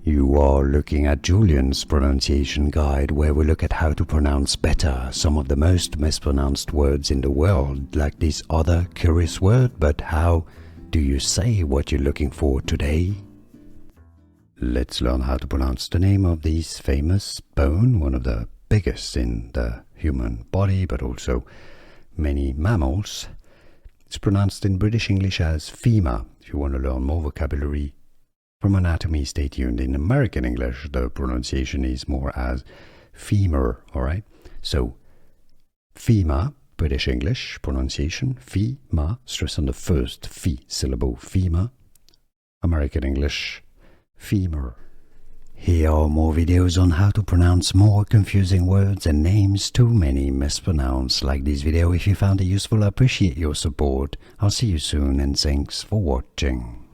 You are looking at Julian's pronunciation guide, where we look at how to pronounce better some of the most mispronounced words in the world, like this other curious word. But how do you say what you're looking for today? Let's learn how to pronounce the name of this famous bone, one of the biggest in the human body, but also many mammals. It's pronounced in British English as femur. If you want to learn more vocabulary from anatomy, stay tuned. In American English, the pronunciation is more as femur, alright? So, femur, British English pronunciation, femur, stress on the first fi syllable, femur. American English, femur. Here are more videos on how to pronounce more confusing words and names too many mispronounced. Like this video if you found it useful. I appreciate your support. I'll see you soon and thanks for watching.